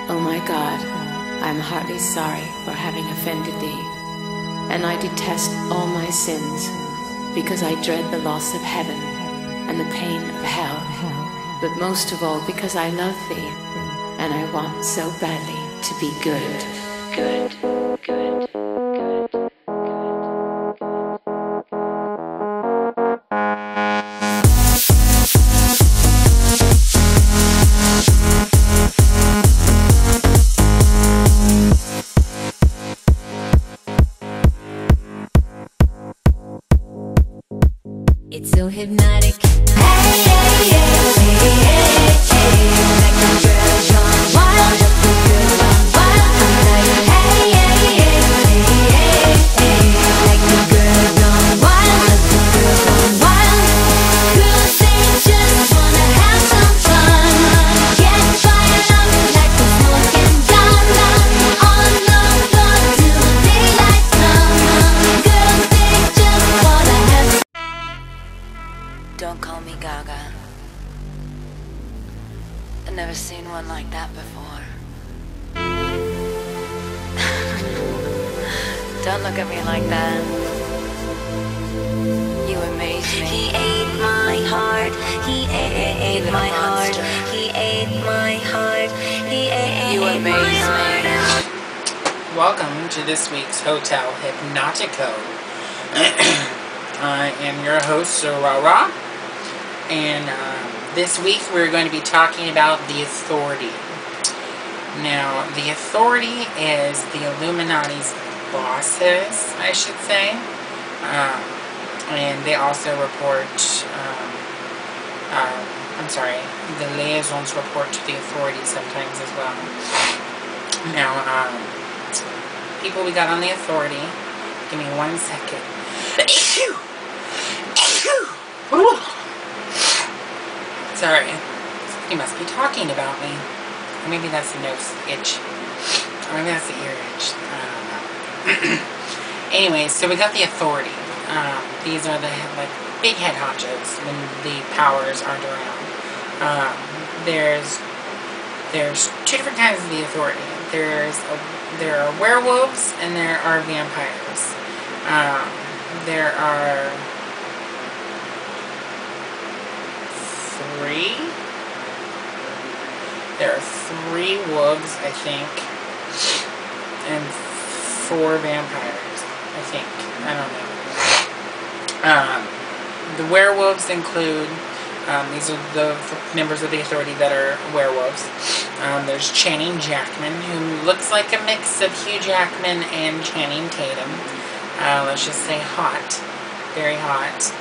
O my God, I am heartily sorry for having offended thee, and I detest all my sins, because I dread the loss of heaven and the pain of hell, but most of all because I love thee, and I want so badly to be good. It's so hypnotic. Hey, hey, hey, hey, hey, hey. Like a girl gone wild, just a girl gone wild. I'm like, hey, hey, hey, hey, hey, hey. Like a girl gone wild, just a girl gone wild. Girls, they just wanna have some fun. Get fired up like a smoking gun. On the floor till the daylight comes. Girls, they just wanna have some. Don't call me Gaga. I've never seen one like that before. Don't look at me like that. You amaze me. He ate my heart. He ate my heart. He ate my heart. He ate. You amaze me. Welcome to this week's Hotel Hypnotico. I am your host, RaRa, and this week we're going to be talking about the Authority. Now, the Authority is the Illuminati's bosses, I should say, and they also report, the liaisons report to the Authority sometimes as well. Now, people we got on the Authority, give me 1 second. Sorry, he must be talking about me. Or maybe that's the nose itch. Or maybe that's the ear itch. I don't know. Anyways, so we got the Authority. These are the big head honchos when the powers aren't around. There's two different kinds of the Authority. There are werewolves and there are vampires. There are three wolves, I think, and 4 vampires, I think. I don't know. The werewolves include, these are the members of the Authority that are werewolves. There's Channing Jackman, who looks like a mix of Hugh Jackman and Channing Tatum. Let's just say hot. Very hot.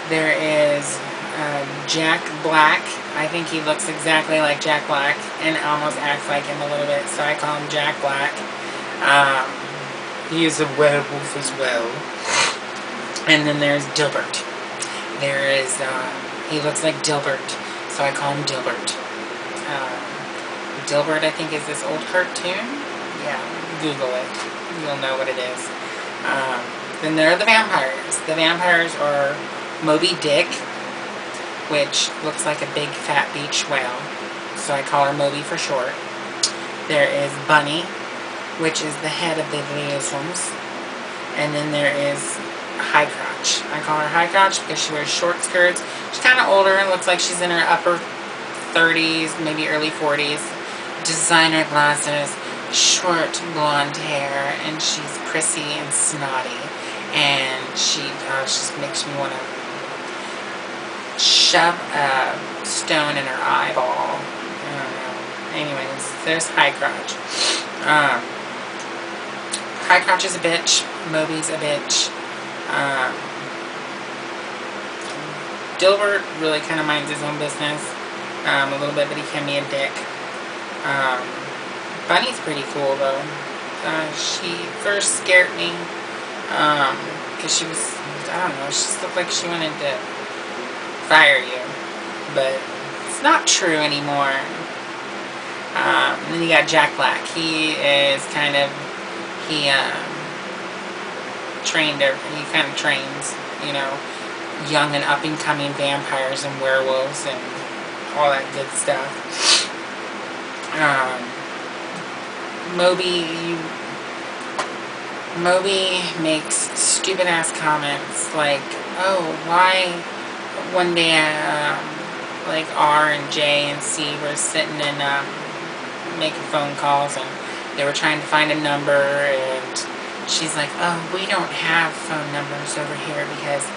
There is Jack Black. I think he looks exactly like Jack Black and almost acts like him a little bit, so I call him Jack Black. He is a werewolf as well. And then there's Dilbert. He looks like Dilbert, so I call him Dilbert. Dilbert, I think, is this old cartoon. Yeah, Google it. You'll know what it is. Then there are the vampires. The vampires are Moby Dick, which looks like a big fat beach whale, so I call her Moby for short. There is Bunny, which is the head of the liaisons. And then there is High Crotch. I call her High Crotch because she wears short skirts. She's kind of older and looks like she's in her upper 30s, maybe early 40s. Designer glasses, short blonde hair, and she's prissy and snotty. And she just makes me want to shove a stone in her eyeball. I don't know. Anyways, there's High Crotch. High Crotch is a bitch. Moby's a bitch. Dilbert really kind of minds his own business a little bit, but he can be a dick. Bunny's pretty cool though. She first scared me because she was, I don't know, she just looked like she wanted to fire you, but it's not true anymore. And then you got Jack Black. He is kind of, he kind of trains, you know, young and up-and-coming vampires and werewolves and all that good stuff. Moby makes stupid-ass comments like, oh, why one day, like R and J and C were sitting and making phone calls, and they were trying to find a number, and she's like, oh, we don't have phone numbers over here because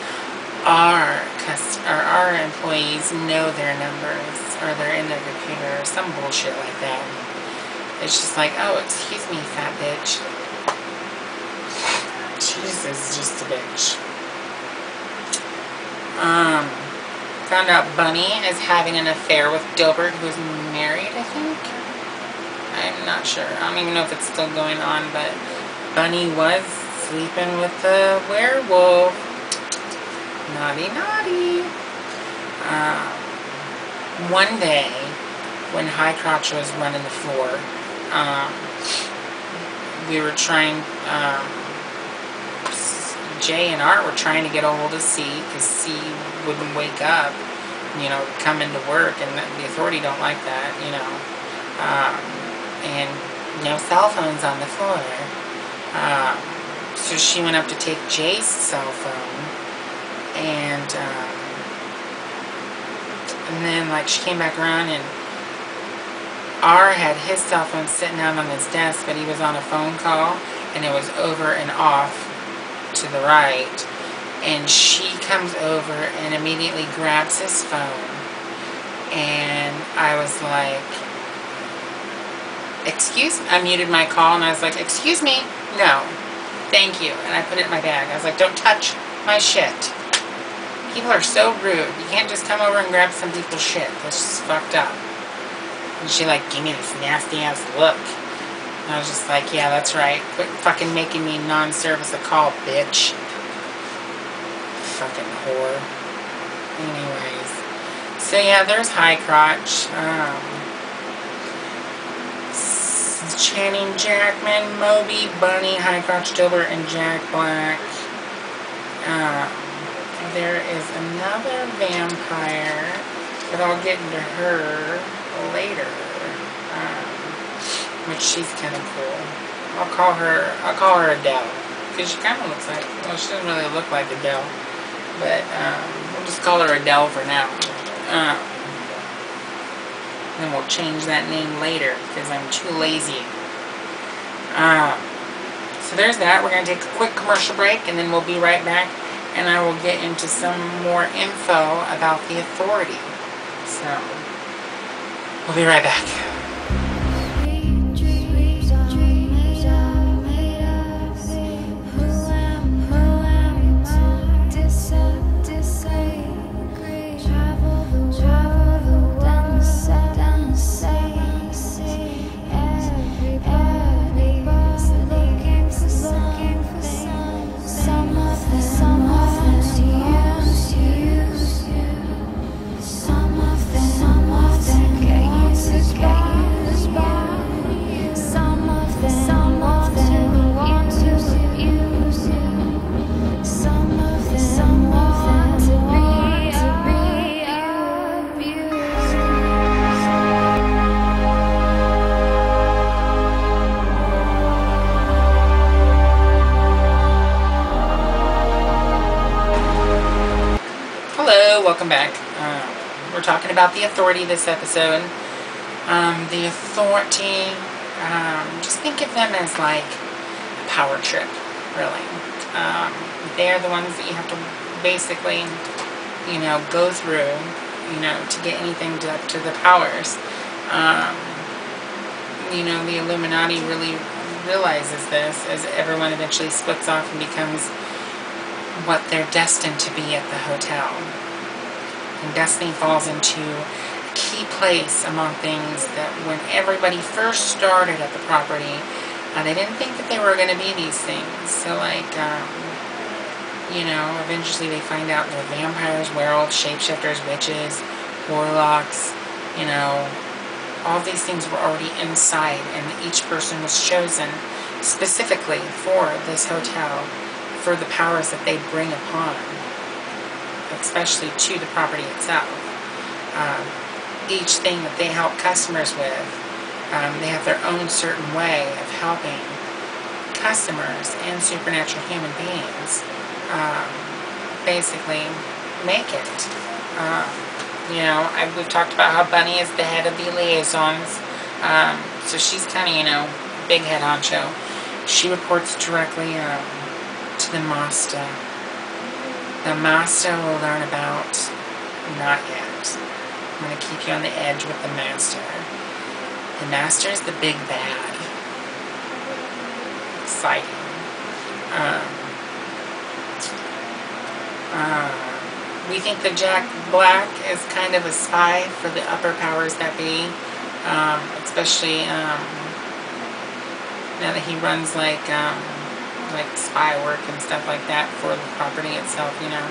our employees know their numbers, or they're in their computer, or some bullshit like that. It's just like, oh, excuse me, fat bitch. Jesus, just a bitch. Found out Bunny is having an affair with Dilbert, who's married, I think. I'm not sure. I don't even know if it's still going on, but Bunny was sleeping with the werewolf. Naughty, naughty. One day, when High Crotch was running the floor, we were trying, Jay and Art were trying to get a hold of C, because C wouldn't wake up, you know, come into work, and the authority don't like that, you know. And no cell phones on the floor. So she went up to take Jay's cell phone, and then, like, she came back around, and R had his cell phone sitting out on his desk, but he was on a phone call, and it was over and off to the right, and she comes over and immediately grabs his phone, and I was like, excuse me, I muted my call, and I was like, excuse me, no, thank you, and I put it in my bag. I was like, don't touch my shit. People are so rude. You can't just come over and grab some people's shit. That's just fucked up. And she like, give me this nasty ass look. And I was just like, yeah, that's right. Quit fucking making me non-service a call, bitch. Fucking whore. Anyways. So yeah, there's High Crotch. Channing Jackman, Moby, Bunny, High Crotch, Dilbert, and Jack Black. There is another vampire, but I'll get into her later. Which she's kind of cool. I'll call her Adele, because she kind of looks like, well, she doesn't really look like Adele, but we'll just call her Adele for now. Then we'll change that name later, because I'm too lazy. So there's that. We're going to take a quick commercial break, and then we'll be right back, and I will get into some more info about the authority. So, we'll be right back. Welcome back. We're talking about the authority this episode. The authority, just think of them as like a power trip, really. They're the ones that you have to basically, you know, go through, you know, to get anything to the powers. You know, the Illuminati really realizes this as everyone eventually splits off and becomes what they're destined to be at the hotel. And destiny falls into a key place among things that when everybody first started at the property, they didn't think that they were going to be these things. So, like, you know, eventually they find out they're vampires, werewolves, shapeshifters, witches, warlocks, you know, all these things were already inside, and each person was chosen specifically for this hotel, for the powers that they bring upon especially to the property itself. Each thing that they help customers with, they have their own certain way of helping customers and supernatural human beings basically make it. You know, we've talked about how Bunny is the head of the liaisons, so she's kind of, you know, big head honcho. She reports directly to the master. The master will learn about, not yet. I'm going to keep you on the edge with the master. The master is the big bad. Exciting. We think that Jack Black is kind of a spy for the upper powers that be, especially now that he runs like spy work and stuff like that for the property itself. You know,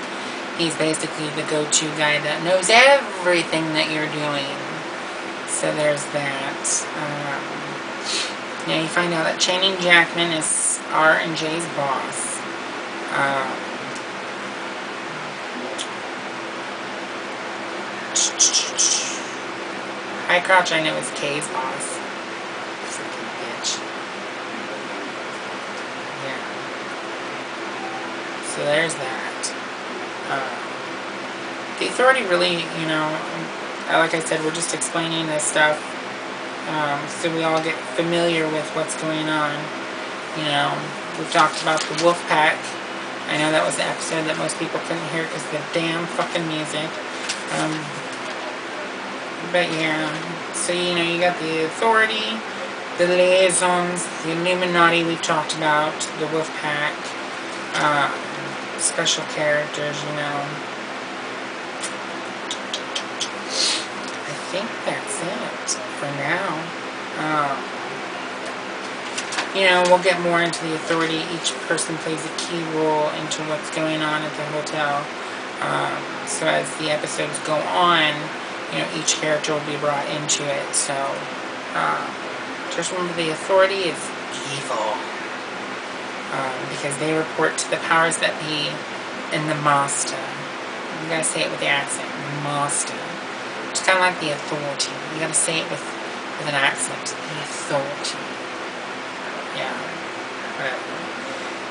he's basically the go-to guy that knows everything that you're doing. So there's that. Now you find out that Channing Jackman is R and J's boss. High Crouch, I know, is Kay's boss. Freaking bitch. Yeah. So there's that. The Authority really, you know, like I said, we're just explaining this stuff so we all get familiar with what's going on. You know, we've talked about the Wolf Pack. I know that was the episode that most people couldn't hear because of the damn fucking music. But yeah, so you know, you got the Authority, the Liaisons, the Illuminati we've talked about, the Wolf Pack, special characters, you know. I think that's it for now. You know, we'll get more into the Authority. Each person plays a key role into what's going on at the hotel. So as the episodes go on, you know, each character will be brought into it. So just remember, the Authority is evil because they report to the powers that be and the master. You gotta say it with the accent, master. It's kind of like the Authority. You gotta say it with an accent. The Authority. Yeah, whatever.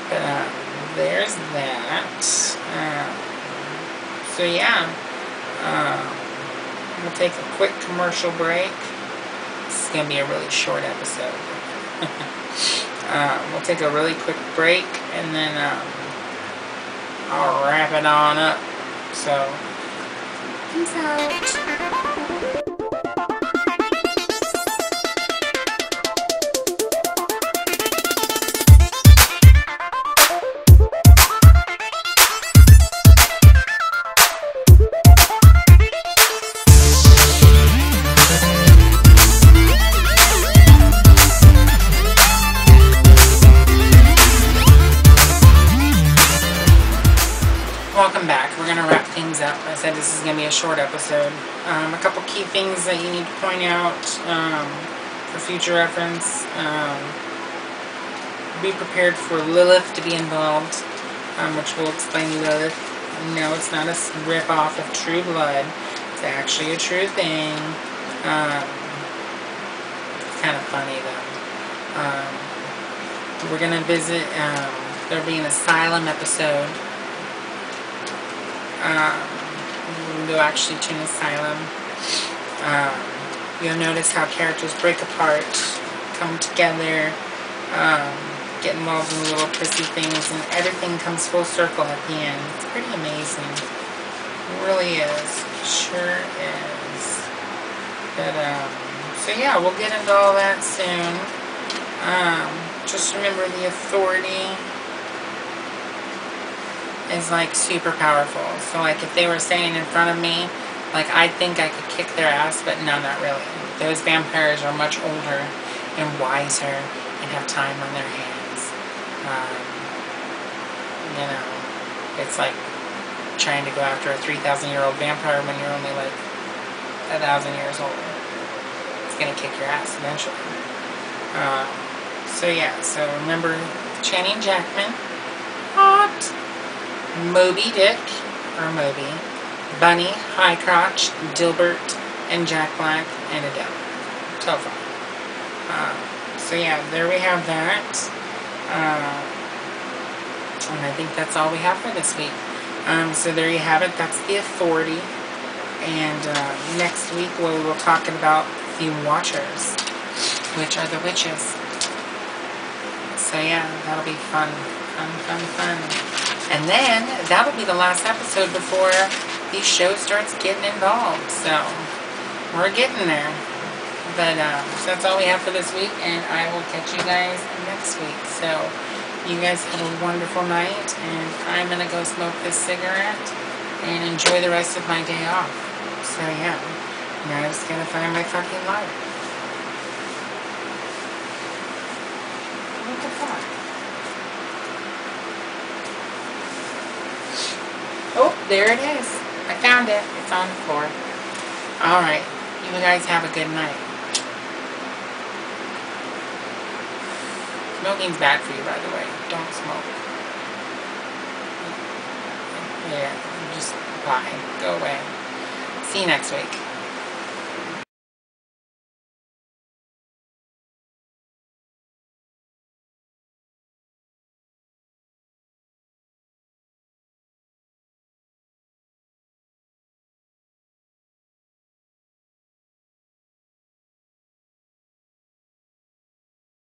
But there's that. So yeah, we'll take a quick commercial break. This is gonna be a really short episode. We'll take a really quick break and then I'll wrap it on up. So peace out. Welcome back. We're going to wrap things up. I said this is going to be a short episode. A couple key things that you need to point out for future reference. Be prepared for Lilith to be involved, which will explain Lilith. No, it's not a rip-off of True Blood. It's actually a true thing. It's kind of funny, though. We're going to visit, there'll be an asylum episode. We'll go actually to an asylum. You'll notice how characters break apart, come together, get involved in little prissy things, and everything comes full circle at the end. It's pretty amazing. It really is. Sure is. But, so yeah, we'll get into all that soon. Just remember, the Authority is like super powerful. So like if they were standing in front of me, like I think I could kick their ass, but no, not really. Those vampires are much older and wiser and have time on their hands. You know, it's like trying to go after a 3,000-year-old vampire when you're only like 1,000 years old. It's gonna kick your ass eventually. So yeah, so remember Channing Jackman, hot. Moby Dick, or Moby, Bunny, High Crotch, Dilbert, and Jack Black, and Adele. So far. So yeah, there we have that. And I think that's all we have for this week. So there you have it. That's the Authority. And next week we will talk about the Watchers, which are the witches. So yeah, that'll be fun. Fun. And then that'll be the last episode before the show starts getting involved. So we're getting there. But so that's all we have for this week, and I will catch you guys next week. So you guys have a wonderful night, and I'm going to go smoke this cigarette and enjoy the rest of my day off. So yeah, now I'm just going to find my fucking life. What the fuck? Oh, there it is. I found it. It's on the floor. Alright, you guys have a good night. Smoking's bad for you, by the way. Don't smoke. Yeah, just bye. Go away. See you next week.